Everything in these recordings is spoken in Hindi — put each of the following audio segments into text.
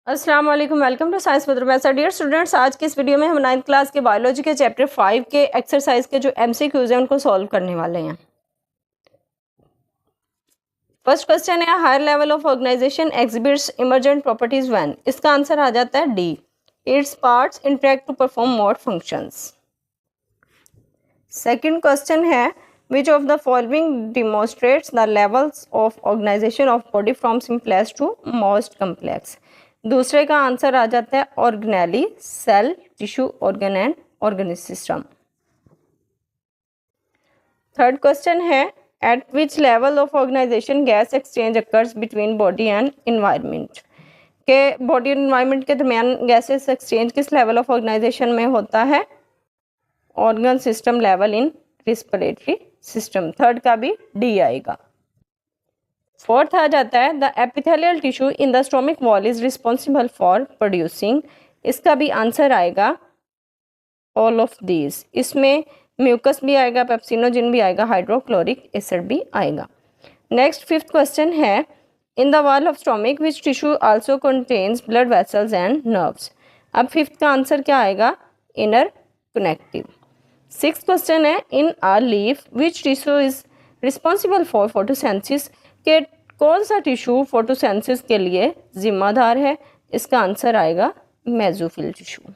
अस्सलाम वालेकुम, welcome to science with Rumaisa. Dear students, आज की इस वीडियो में हम 9th क्लास के बायोलॉजी के चैप्टर 5 के एक्सरसाइज के जो MCQs हैं उनको सॉल्व करने वाले हैं। फर्स्ट क्वेश्चन है, higher level of organisation exhibits emergent properties when. इसका आंसर आ जाता है D, its parts interact to perform more functions. Second question है, which of the following demonstrates the levels of organization of body from simplest to most complex। दूसरे का आंसर आ जाता है organelle, cell, tissue, organ and organic system. Third question है, at which level of organization gas exchange occurs between body and environment. के बॉडी और इन्वायरमेंट के दरमियान गैसेस एक्सचेंज किस लेवल ऑफ ऑर्गेनाइजेशन में होता है? Organ system level in respiratory system. Third का भी डी आएगा। फोर्थ आ जाता है, the epithelial tissue in the stomach wall is responsible for producing. इसका भी आंसर आएगा ऑल ऑफ दीज। इसमें म्यूकस भी आएगा, पेप्सिनोजिन भी आएगा, हाइड्रोक्लोरिक एसिड भी आएगा। नेक्स्ट फिफ्थ क्वेश्चन है, in the wall of stomach which tissue also contains blood vessels and nerves. अब फिफ्थ का आंसर क्या आएगा? Inner connective. सिक्स्थ क्वेश्चन है, in a leaf which tissue is responsible for photosynthesis. के कौन सा टिश्यू फोटोसेंसिस के लिए जिम्मेदार है? इसका आंसर आएगा मेसोफिल टिश्यू।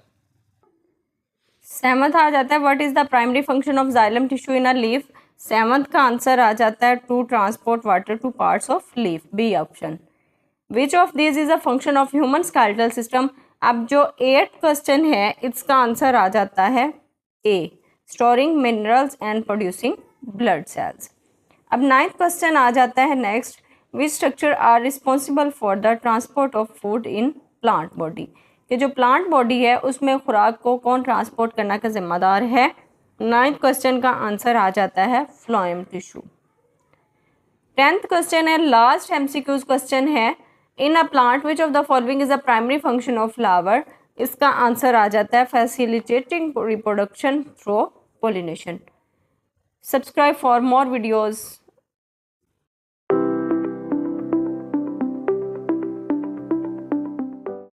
सेवंथ आ जाता है, what is the primary function of xylem tissue in a leaf. Seventh का आंसर आ जाता है to transport water to parts of leaf, B option. Which of this is a function of human skeletal system. अब जो 8th क्वेश्चन है इसका आंसर आ जाता है A, storing minerals and producing blood cells. अब 9th क्वेश्चन आ जाता है next, which structure are responsible for the transport of food in plant body. कि जो प्लांट बॉडी है उसमें खुराक को कौन ट्रांसपोर्ट करने का जिम्मेदार है? 9th क्वेश्चन का आंसर आ जाता है फ्लोएम टिश्यू। 10th क्वेश्चन है, लास्ट MCQs क्वेश्चन है, in a plant which of the following is a primary function of flower. इसका आंसर आ जाता है facilitating reproduction through pollination। Subscribe for more videos.